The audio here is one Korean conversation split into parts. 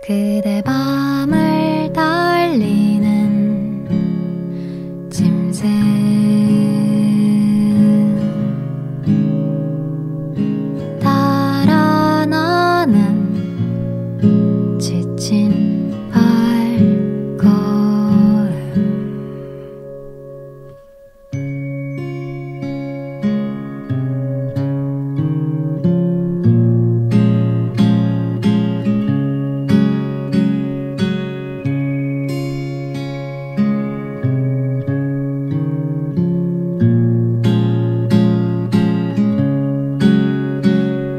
그대 밤을 달리는 짐승 따라 나는 지친 발걸음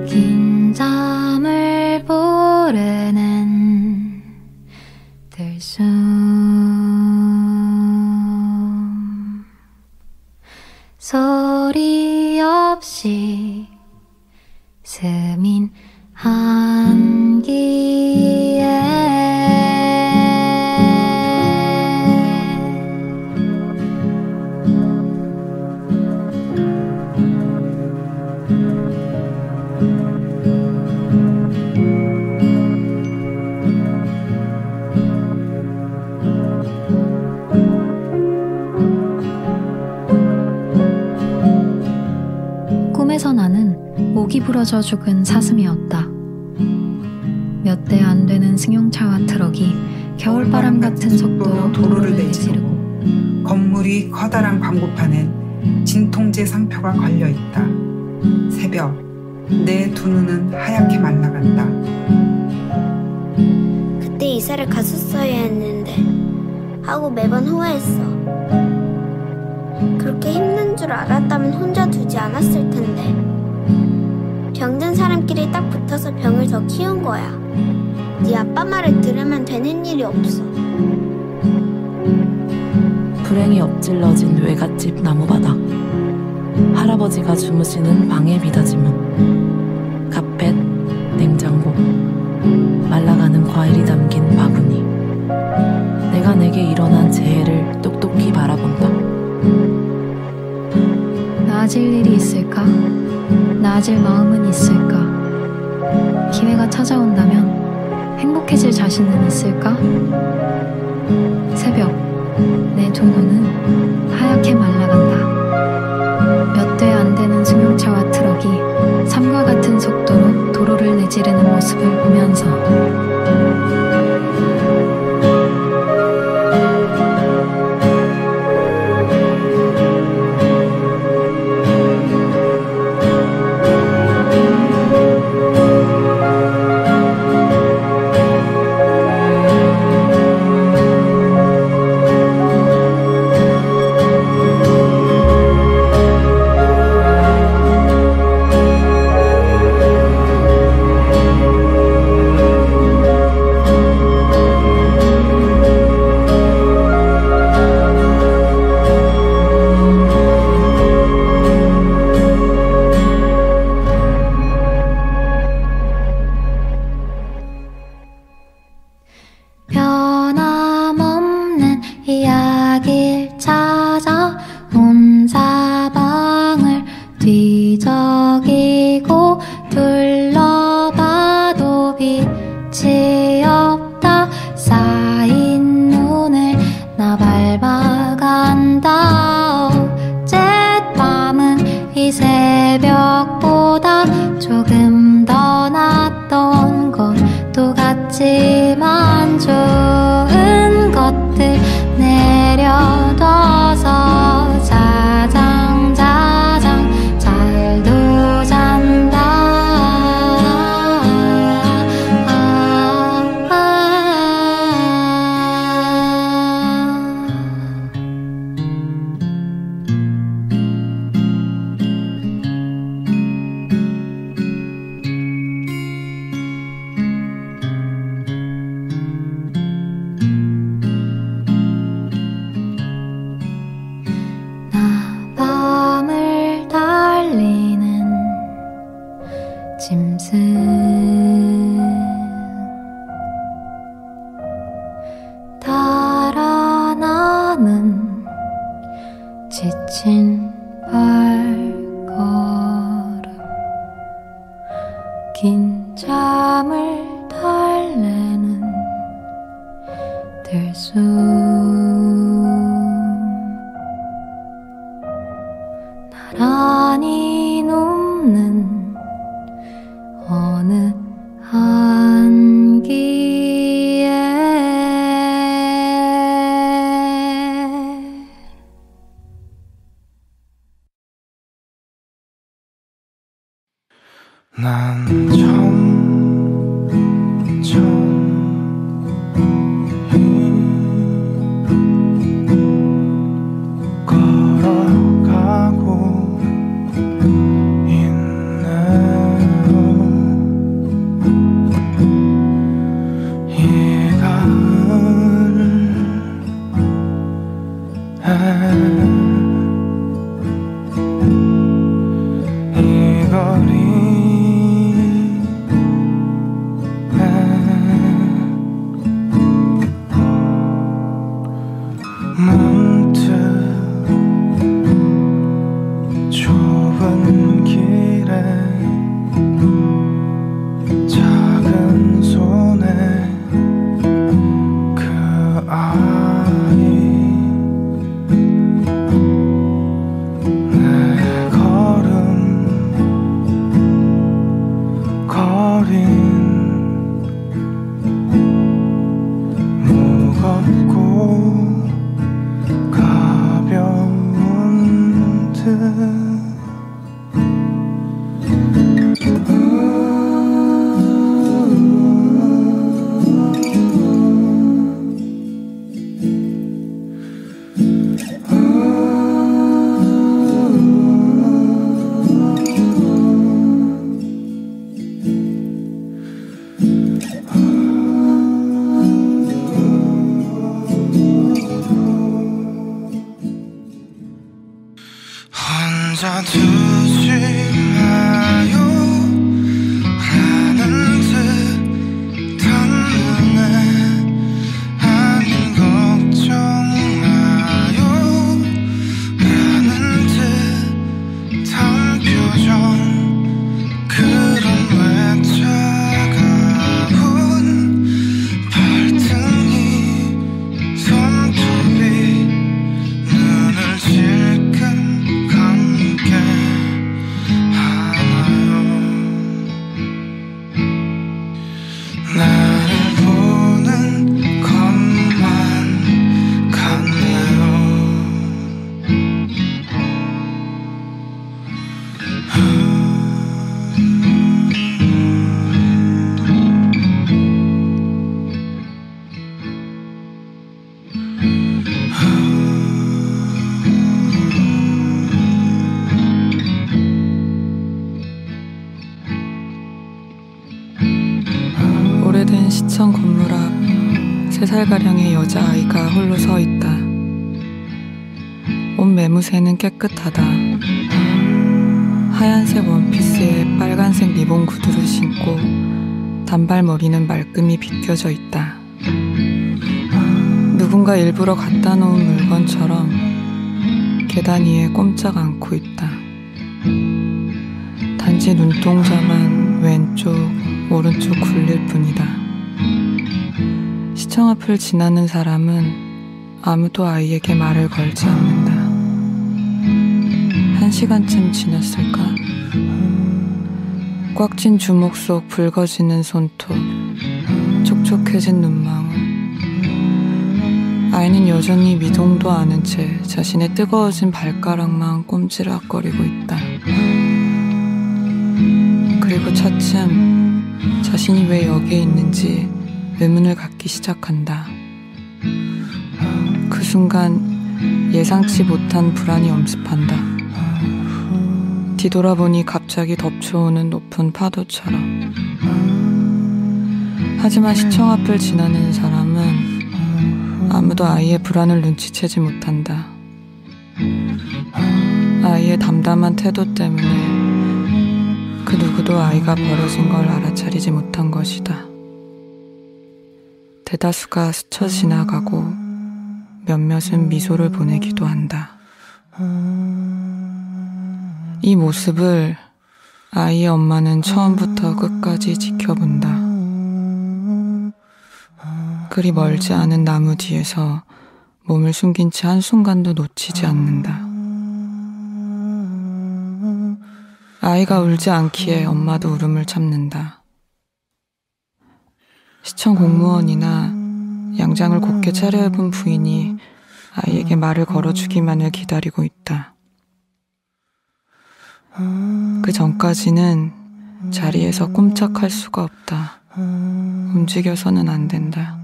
긴 잠을 부르는 들숨 소리 없이 스민 한기에 꿈에서 나는 목이 부러져 죽은 사슴이었다. 몇 대 안 되는 승용차와 트럭이 겨울바람 같은 속도로 도로를 내지르고 건물이 커다란 광고판엔 진통제 상표가 걸려있다. 새벽, 내 두 눈은 하얗게 말라간다. 그때 이사를 갔었어야 했는데 하고 매번 후회했어. 그렇게 힘든 줄 알았다면 혼자 두지 않았을 텐데. 병든 사람끼리 딱 붙어서 병을 더 키운 거야. 네 아빠 말을 들으면 되는 일이 없어. 불행이 엎질러진 외갓집 나무바닥, 할아버지가 주무시는 방의 미닫이문, 카펫, 냉장고, 말라가는 과일이 담긴 바구니. 내가 내게 일어난 재해를 똑똑히 바라본다. 나아질 일이 있을까? 나아질 마음은 있을까? 기회가 찾아온다면 행복해질 자신은 있을까? 새벽, 내 두 눈은 하얗게 말라간다. 몇 대 안 되는 승용차와 트럭이 삶과 같은 속도로 도로를 내지르는 모습을 보면서 변함없는 이야기를 찾아 혼자 방을 뒤적이고 둘러봐도 빛이 없다. 쌓인 눈을 나 밟아간다. 어젯밤은 이 새벽보다 조금 더 낫던 것도 같지만 좋은 것들 내려둬서 자장자장 잘도 잔다. 나 밤을 달리는 짐승 따라 나는 지친 발걸음 긴 잠을 달래는 수 나란히 눕는 어느 한기에 난 점점 걸어가고 있네요. 이 가을에 이 거리 문득 좁은 길에 작은 손에 그 아이 내 걸음 거린 무겁고 가벼운 듯 혼자 두지 마요 라는 듯한 눈에 아닌 걱정 마요 라는 듯한 표정 그런 왜 차가운 발등이 손톱이 눈을 질끈 감게 하나요. 나를 보는 것만 같네요. 오래된 시청 건물 앞 3살가량의 여자아이가 홀로 서 있다. 옷 매무새는 깨끗하다. 하얀색 원피스에 빨간색 리본 구두를 신고 단발머리는 말끔히 빗겨져 있다. 누군가 일부러 갖다 놓은 물건처럼 계단 위에 꼼짝 않고 있다. 단지 눈동자만 왼쪽, 오른쪽 굴릴 뿐이다. 시청 앞을 지나는 사람은 아무도 아이에게 말을 걸지 않는다. 1시간쯤 지났을까? 꽉 쥔 주먹 속 붉어지는 손톱, 촉촉해진 눈망울. 아이는 여전히 미동도 않은 채 자신의 뜨거워진 발가락만 꼼지락거리고 있다. 그리고 차츰 자신이 왜 여기에 있는지 의문을 갖기 시작한다. 그 순간 예상치 못한 불안이 엄습한다. 뒤돌아보니 갑자기 덮쳐오는 높은 파도처럼. 하지만 시청 앞을 지나는 사람은 아무도 아이의 불안을 눈치채지 못한다. 아이의 담담한 태도 때문에 그 누구도 아이가 벌어진 걸 알아차리지 못한 것이다. 대다수가 스쳐 지나가고 몇몇은 미소를 보내기도 한다. 이 모습을 아이의 엄마는 처음부터 끝까지 지켜본다. 그 그리 멀지 않은 나무 뒤에서 몸을 숨긴 채 한순간도 놓치지 않는다. 아이가 울지 않기에 엄마도 울음을 참는다. 시청 공무원이나 양장을 곱게 차려입은 부인이 아이에게 말을 걸어주기만을 기다리고 있다. 그 전까지는 자리에서 꼼짝할 수가 없다. 움직여서는 안 된다.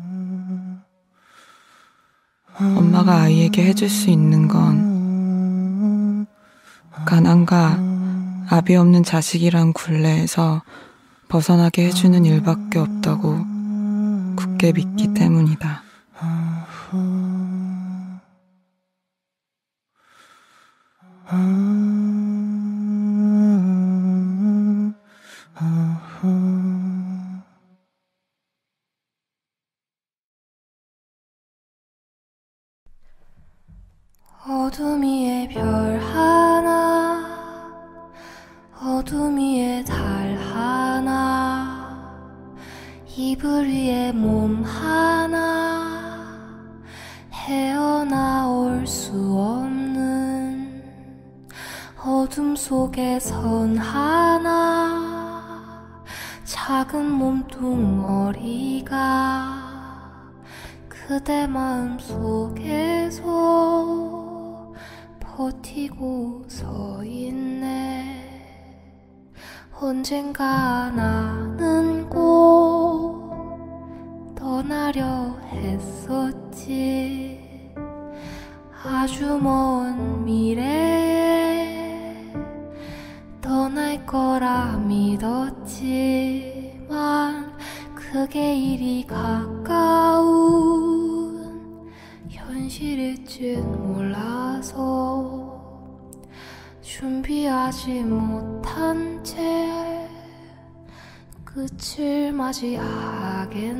엄마가 아이에게 해줄 수 있는 건 가난과 아비 없는 자식이란 굴레에서 벗어나게 해주는 일밖에 없다고 굳게 믿기 때문이다. 어둠 위에 별 하나, 어둠 위에 달 하나, 이불 위에 몸 하나, 헤어나올 수 없는 어둠 속에 선 하나, 작은 몸뚱어리가 그대 마음 속에서 버티고 서 있네. 언젠가 나는 꼭 떠나려 했었지. 아주 먼 미래에 떠날 거라 믿었지만 그게 이리 가까운 현실일 줄 몰라서 준비하지 못한 채 끝을 맞이하겠네.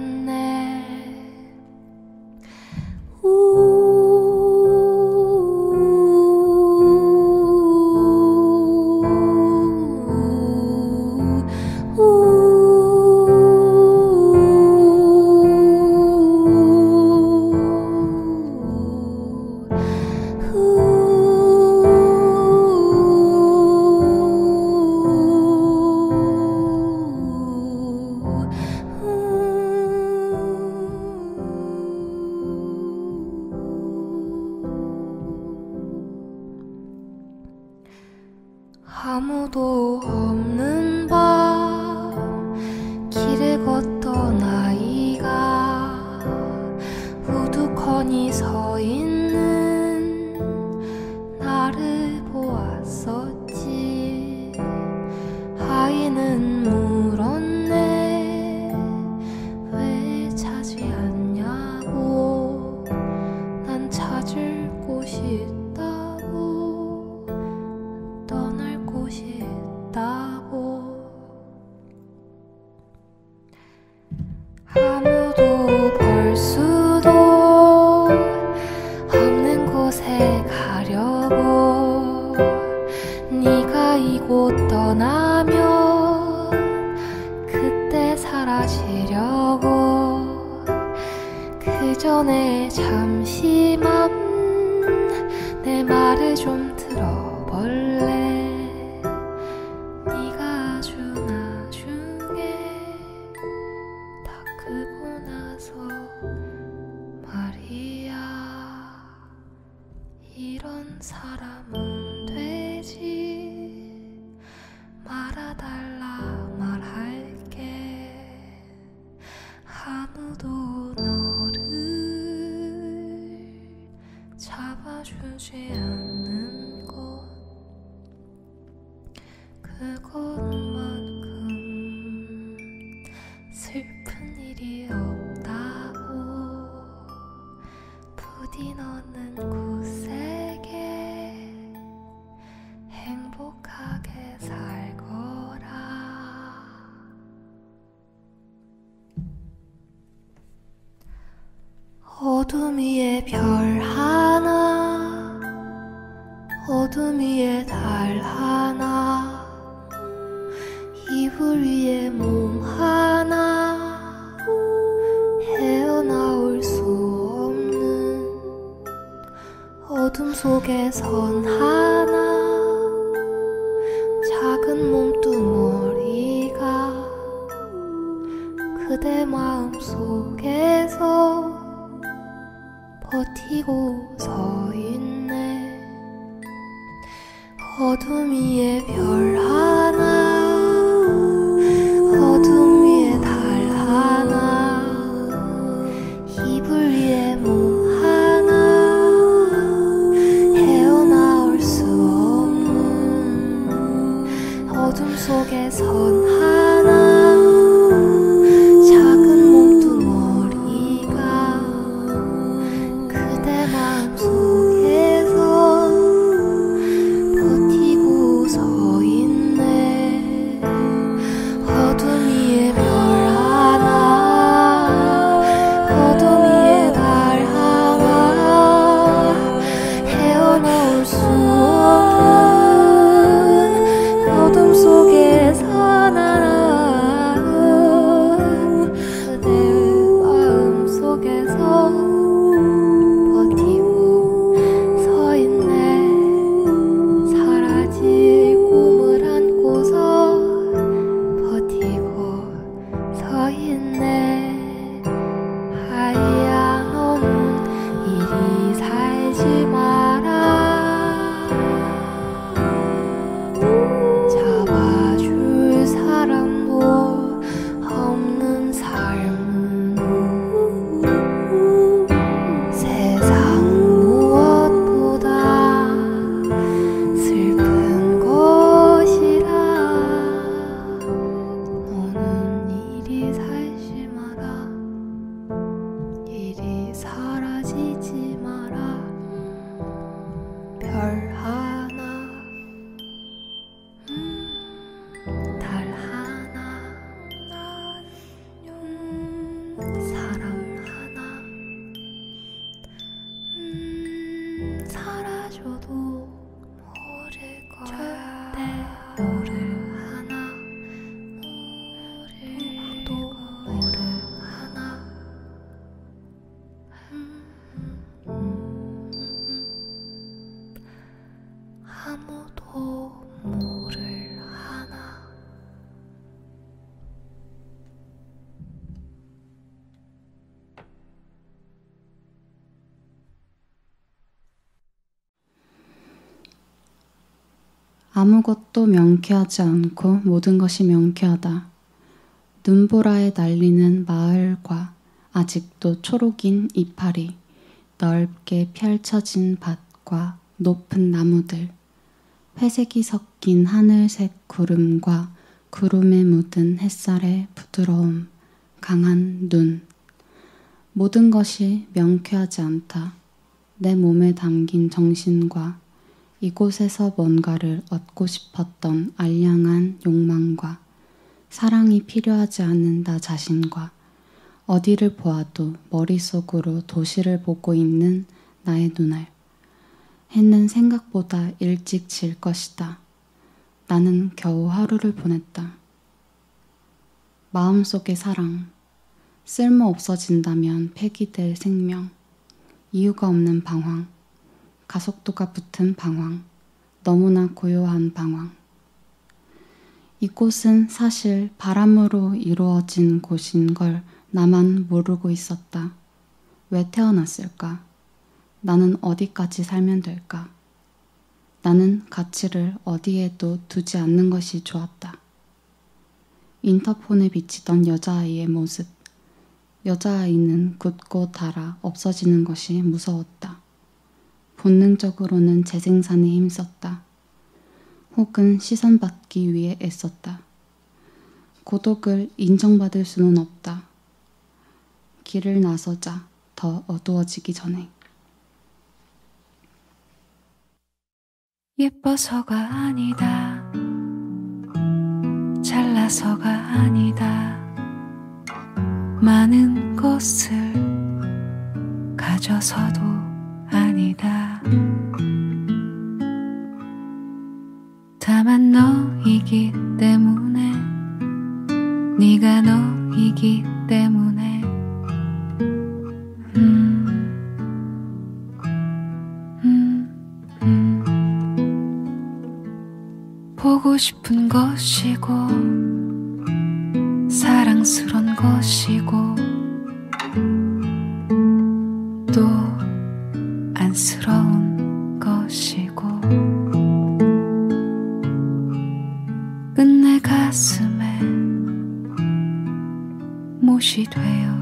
아무도 없는 밤 길을 걷던 아이가 우두커니 서 있는 나를 보았었지. 아이는 물었네. 왜 찾지 않냐고. 난 찾을 곳이 있다고, 떠날 곳이 있다고. 아무도 볼 수도 없는 곳에 가려고. 네가 이곳 떠나면 그때 사라지려고. 그 전에 잠시만 내 말을 좀 들어볼래. 네가 아주 나중에 다 크고 나서 말이야. 이런 사람은 되지 말아달라 말할게. 아무도 너를 잡아주지 않는 곳, 그것만큼 슬픈 일이 없다고. 부디 너는 굳세게 행복하게 살 거라. 어둠 위에 별 하나, 어둠 위에 달 하나, 이불 위에 몸 하나, 헤어나올 속에선 하나 작은 몸뚱어리가 그대 마음 속에서 버티고 서 있네. 어둠 위에 별 하나, 어둠 위에 달 하나, 이불 위에 몸 하나, 헤어나올 수 없는 어둠 속에선 하나 작은 몸뚱어리가 그대 마음 속에서 버티고 서 있네. 어둠 위에 별 하나, 어둠 위에 달 하나, 헤어나올 수 없는 어둠 속에서 나는 그대 마음 속에서 버티고 서 있네. 사라질 꿈을 안고서 버티고 서 있네. 아이야 너는 이리 살지 마라. 잡아줄 사람도 없는 삶은 세상 무엇보다 슬픈 것이다. 너는 이리 살지 마라. 이리 사라지지 마라. 별 하나, 달 하나, 사람 하나, 사라져도 모를 거야. 절대 모를 하나, 누구도 모를 하나. 아무도 모를 하나. 아무것도 명쾌하지 않고 모든 것이 명쾌하다. 눈보라에 날리는 마을과 아직도 초록인 이파리, 넓게 펼쳐진 밭과 높은 나무들, 회색이 섞인 하늘색 구름과 구름에 묻은 햇살의 부드러움, 강한 눈. 모든 것이 명쾌하지 않다. 내 몸에 담긴 정신과 이곳에서 뭔가를 얻고 싶었던 알량한 욕망과 사랑이 필요하지 않은 나 자신과 어디를 보아도 머릿속으로 도시를 보고 있는 나의 눈알. 해는 생각보다 일찍 질 것이다. 나는 겨우 하루를 보냈다. 마음속의 사랑. 쓸모 없어진다면 폐기될 생명. 이유가 없는 방황. 가속도가 붙은 방황. 너무나 고요한 방황. 이곳은 사실 바람으로 이루어진 곳인 걸 나만 모르고 있었다. 왜 태어났을까? 나는 어디까지 살면 될까? 나는 가치를 어디에도 두지 않는 것이 좋았다. 인터폰에 비치던 여자아이의 모습. 여자아이는 굳고 닳아 없어지는 것이 무서웠다. 본능적으로는 재생산에 힘썼다. 혹은 시선받기 위해 애썼다. 고독을 인정받을 수는 없다. 길을 나서자. 더 어두워지기 전에. 예뻐서가 아니다. 잘나서가 아니다. 많은 것을 가져서도 아니다. 다만 너이기 때문에, 네가 너이기 때문에 하고 싶은 것이고 사랑스런 것이고 또 안쓰러운 것이고 끝내 가슴에 못이 되어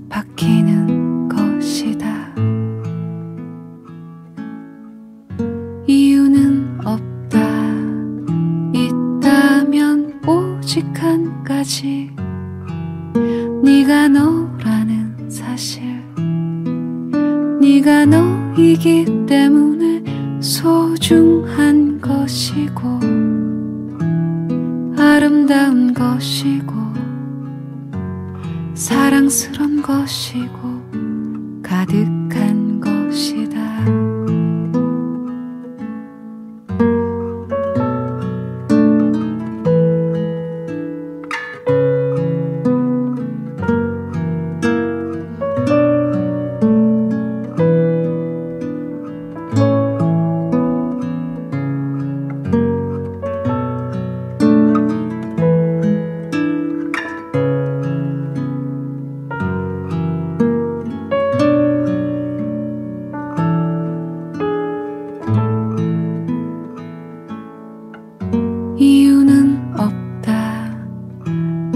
박히는 것이다. 이유는 없다. 있다면 오직 한 가지. 네가 너라는 사실. 네가 너이기 때문에 소중한 것이고 아름다운 것이고 사랑스런 것이고 가득한 것이다. 이유는 없다.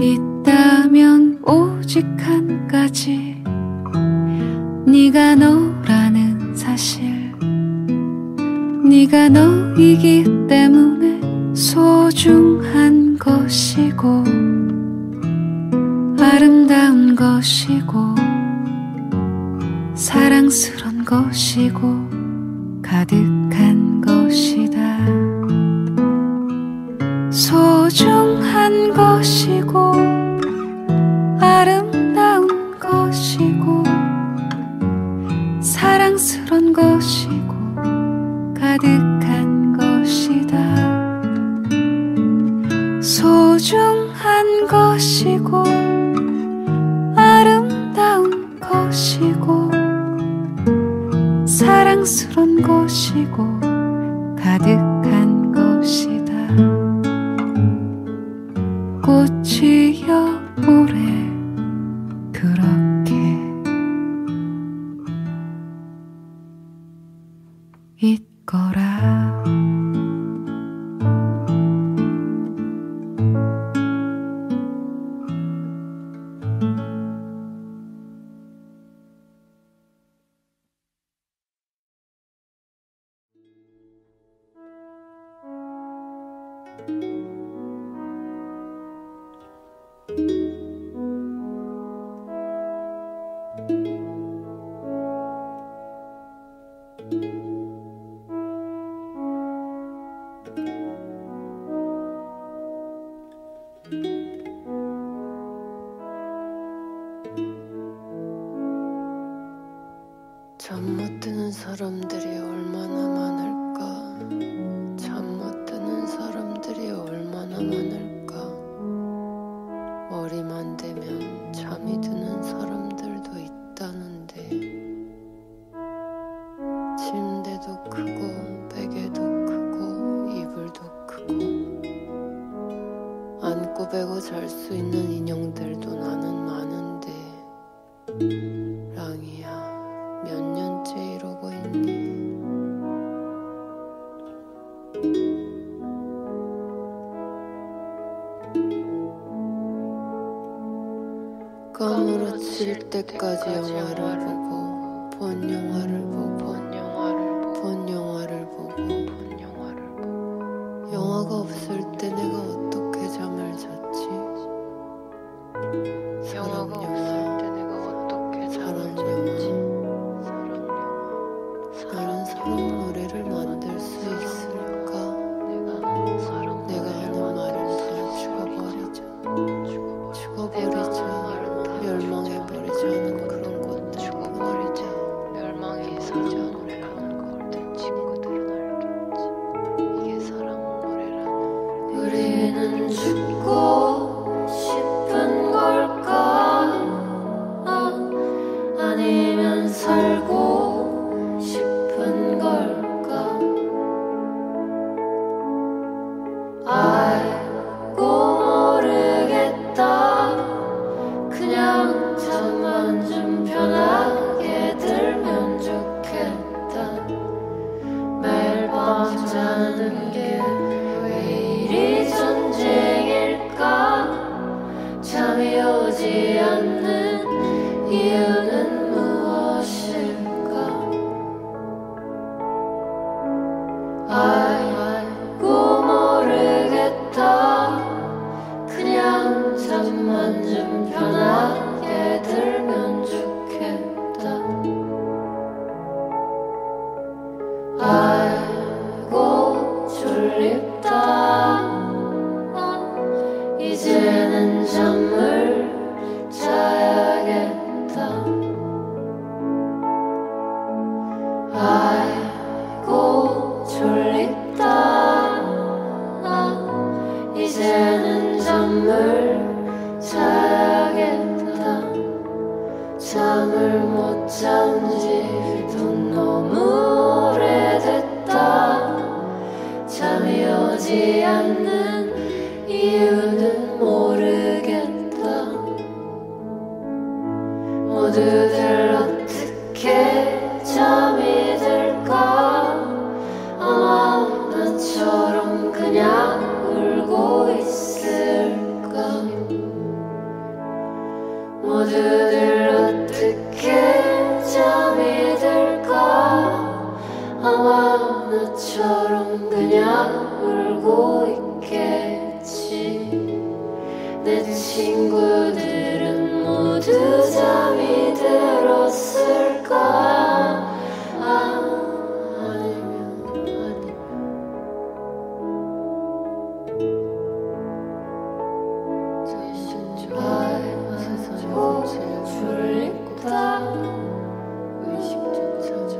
있다면 오직 한 가지. 네가 너라는 사실. 네가 너이기 때문에 소중한 것이고 아름다운 것이고 사랑스런 것이고 가득한 것이다. 소중한 것이고 아름다운 것이고 사랑스런 것이고 가득한 것이다. 소중한 것이고 아름다운 것이고 사랑스런 것이고 가득한 것이다. 꽃이여 오래 그렇게 있거라. 잠 못 드는 사람들이 얼마나 많을까. 잠 못 드는 사람들이 얼마나 많을까. 머리만 대면 잠이 드는 사람들도 있다는데 침대도 크고 베개도 크고 이불도 크고 안고 베고 잘 수 있는 인형들도 나는 많은데 랑이야 몇 년째 이러고 있니? 까무러칠 때까지 영화를 보고 본 영화를 보고 본 영화를 보고 영화가 없을 때 내가 어떻게 잠을 잤지? 영화가 없을 때 내가 어떻게 잠을 잤지? 다른 사람 노래를 만들 수 있을까? 내가 하는 말을 다 죽어버리자. 멸망해버리자는 그런 것들 죽어버리자. 멸망해서 노래라는 걸 든 친구들은 알겠지. 이게 사랑 노래라는. 우리는 죽고 싶은 걸까? 아니면 살고 싶은 걸 잠을 자야겠다. 잠을 못 잔지도 너무 오래됐다. 잠이 오지 않는 이유는 모르겠다. 모두들 어떻게 잠이 들까? 아마 나처럼 그냥 울고 있을까? 모두들 어떻게 잠이 들까? 아마 나처럼 그냥 울고 있겠지. 내 친구들은 모두 잠이 들었을까?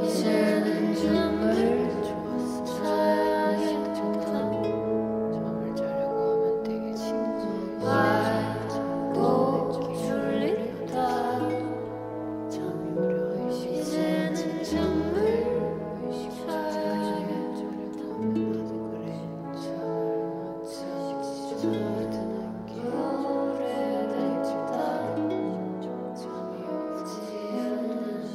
이제는 잠을 자야겠다. 잠을 자려고 하면 되게 또 졸립다. 잠이 오려 이제는 잠을 자야겠다. 나도 그래. 잠을 못 자겠다. 오래됐다. 잠이 오지 않는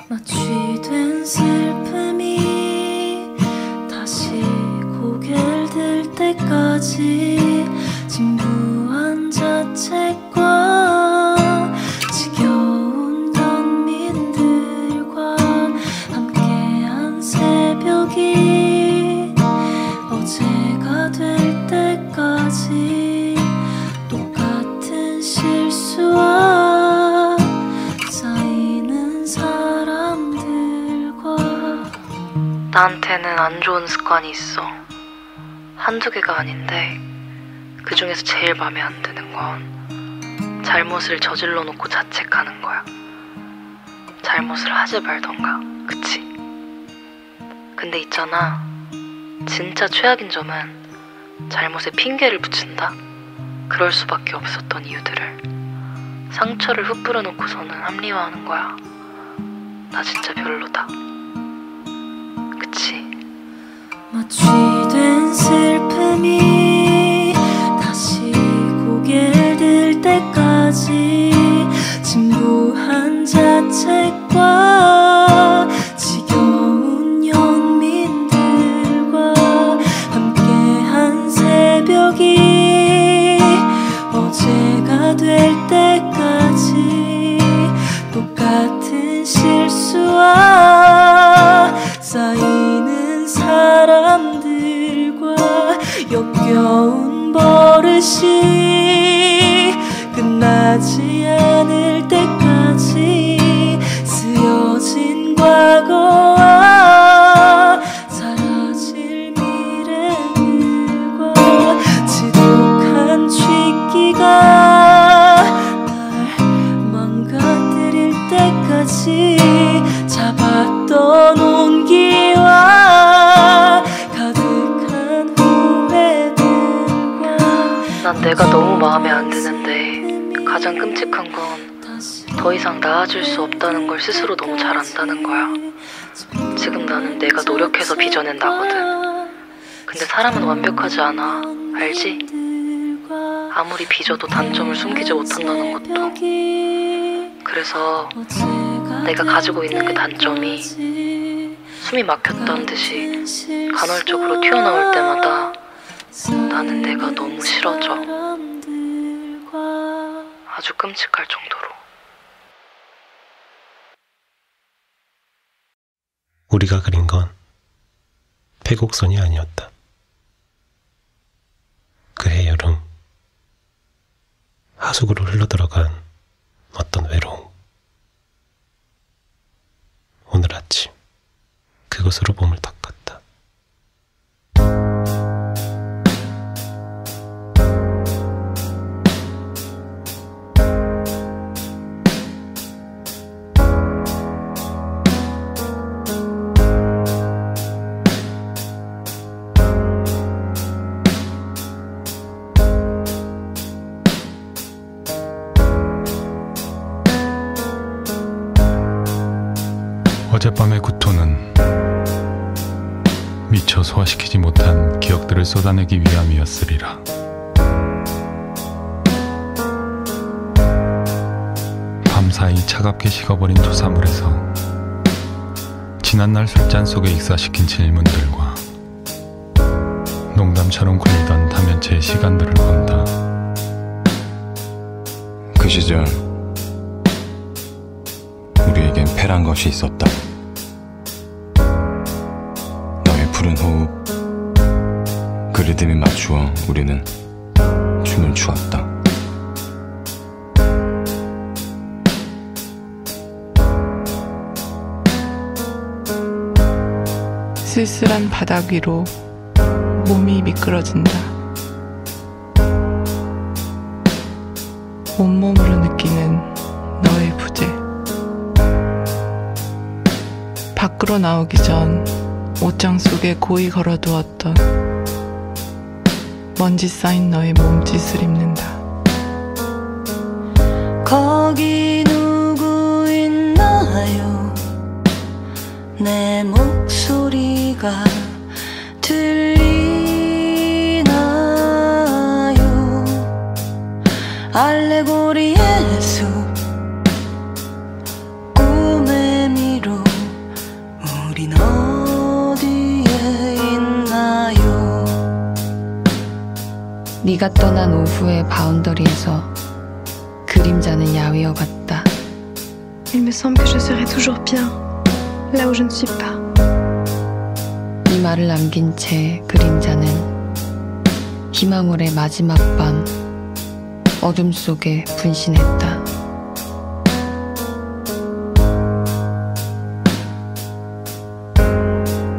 마취된 슬픔이 다시 고개를 들 때까지 진부한 자책과 지겨운 연민들과 함께한 새벽이 어제가 될 때까지 똑같은 실수와 쌓이는 사람들과. 나한테는 안 좋은 습관이 있어. 한두 개가 아닌데 그 중에서 제일 맘에 안 드는 건 잘못을 저질러 놓고 자책하는 거야. 잘못을 하지 말던가, 그치? 근데 있잖아, 진짜 최악인 점은 잘못에 핑계를 붙인다? 그럴 수밖에 없었던 이유들을 상처를 훅 뿌려놓고서는 합리화하는 거야. 나 진짜 별로다. 그치? 마취된 슬픔이 다시 고개를 들 때까지 진부한 자책과 지겨운 연민들과 함께한 새벽이 어제가 될 때까지 똑같은 실수와 쌓이는 사람들과 역겨운 버릇이 끝나지 않을 때까지 쓰여진 과거와 사라질 미래들과 지독한 쥐기가 날 망가뜨릴 때까지 잡았던 온기와 가득한 후회들과. 난 내가 너무 마음에 안 드는데 가장 끔찍한 건 더 이상 나아질 수 없다는 걸 스스로 너무 잘 안다는 거야. 지금 나는 내가 노력해서 빚어낸 나거든. 근데 사람은 완벽하지 않아. 알지? 아무리 빚어도 단점을 숨기지 못한다는 것도. 그래서 내가 가지고 있는 그 단점이 숨이 막혔다는 듯이 간헐적으로 튀어나올 때마다 나는 내가 너무 싫어져. 아주 끔찍할 정도로. 우리가 그린 건 패곡선이 아니었다. 그해 여름 하수구로 흘러들어간 어떤 외로움. 오늘 아침 그것으로 몸을 닦았다. 어젯밤의 구토는 미처 소화시키지 못한 기억들을 쏟아내기 위함이었으리라. 밤사이 차갑게 식어버린 토사물에서 지난날 술잔 속에 익사시킨 질문들과 농담처럼 굴리던 다면체의 시간들을 본다. 그 시절 우리에겐 패란 것이 있었다. 너의 푸른 호흡, 그 리듬에 맞추어 우리는 춤을 추었다. 쓸쓸한 바닥 위로 몸이 미끄러진다. 온몸으로 느끼는 너의 부재. 밖으로 나오기 전 옷장 속에 고이 걸어두었던 먼지 쌓인 너의 몸짓을 입는다. 거기 누구 있나요? 내 목소리가 들리나요? 알레고리의 숲 꿈의 미로 우린 어디에 있나요? 네가 떠난 오후의 바운더리에서 그림자는 야위어 같다. Il me semble que je serai toujours bien là où je ne suis pas. 이 말을 남긴 채 그림자는 희망월의 마지막 밤 어둠 속에 분신했다.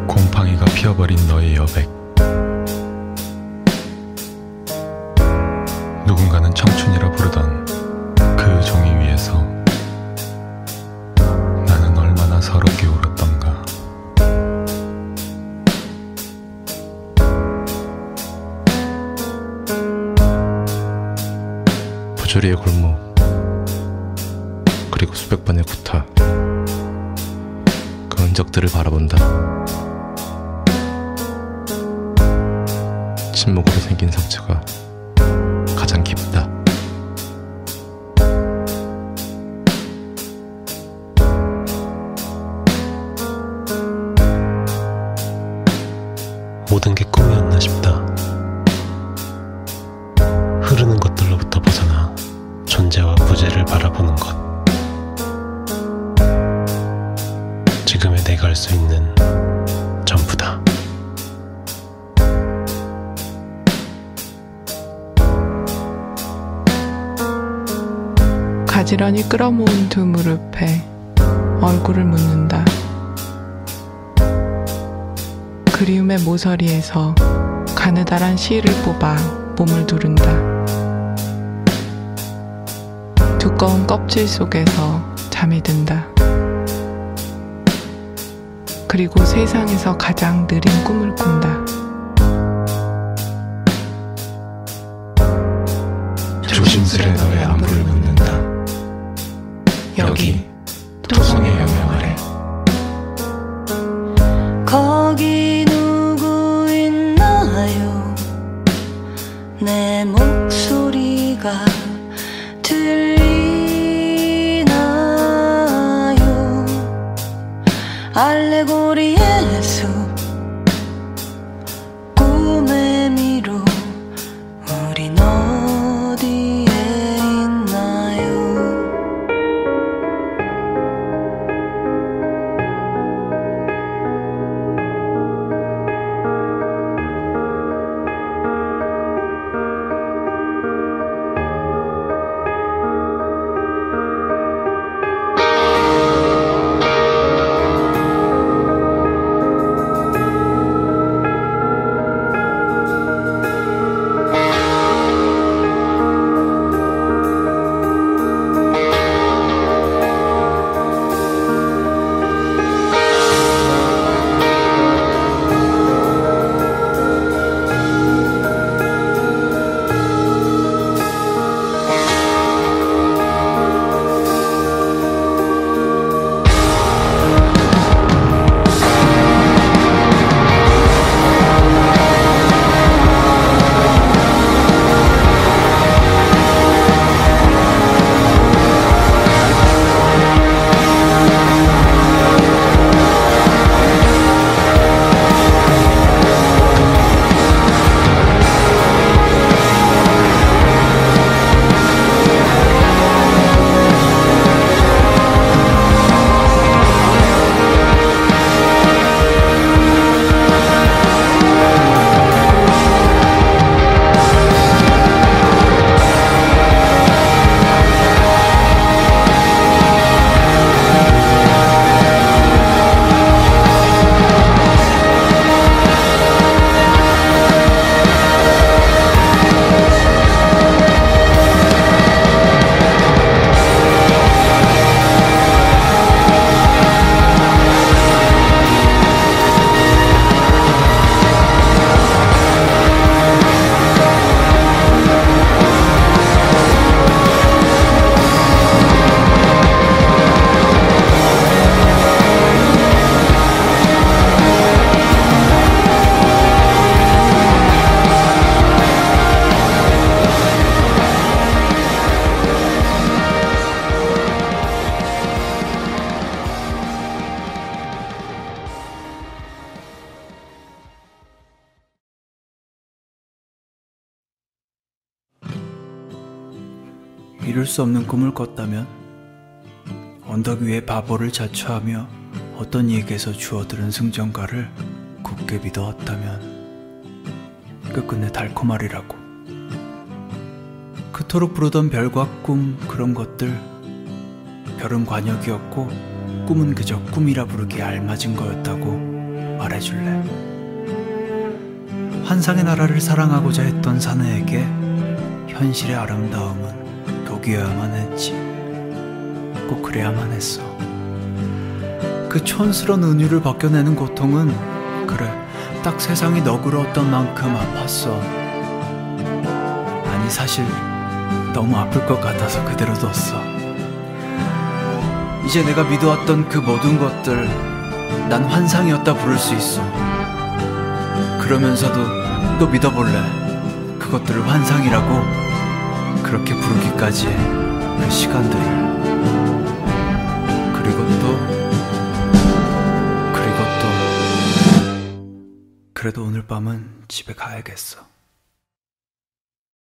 곰팡이가 피어버린 너의 여백. 누군가는 청춘이라 부르던 그 종이 위에서 나는 얼마나 서럽게 울었던가. 부조리의 골목, 그리고 수백 번의 구타, 그 흔적들을 바라본다. 침묵으로 생긴 상처가 가장 깊다. 모든 게 꿈이었나 싶다. 흐르는 것들로부터 벗어나 존재와 부재를 바라보는 것. 지금의 내가 할 수 있는 전부다. 가지런히 끌어모은 두 무릎에 얼굴을 묻는다. 그리움의 모서리에서 가느다란 실을 뽑아 몸을 두른다. 두꺼운 껍질 속에서 잠이 든다. 그리고 세상에서 가장 느린 꿈을 꾼다. 조심스레 너의 안부를 묻는다. 여기 도성의 영향 아래. 거기 누구 있나요? 내 목소리가 들리나요? 알레고리의 숲 꿈의 미로 우린 어디에 있나요? 이룰 수 없는 꿈을 꿨다면, 언덕 위에 바보를 자처하며 어떤 이에게서 주워들은 승전가를 굳게 믿어왔다면 끝끝내 달콤하리라고. 그토록 부르던 별과 꿈, 그런 것들, 별은 관역이었고 꿈은 그저 꿈이라 부르기에 알맞은 거였다고 말해줄래. 환상의 나라를 사랑하고자 했던 사내에게 현실의 아름다움은 독이어야만 했지. 꼭 그래야만 했어. 그 촌스러운 은유를 벗겨내는 고통은 그래, 딱 세상이 너그러웠던 만큼 아팠어. 아니, 사실 너무 아플 것 같아서 그대로 뒀어. 이제 내가 믿어왔던 그 모든 것들, 난 환상이었다 부를 수 있어. 그러면서도 또 믿어볼래. 그것들을 환상이라고 그렇게 부르기까지 그 시간들을. 그리고 또 그래도 오늘 밤은 집에 가야겠어.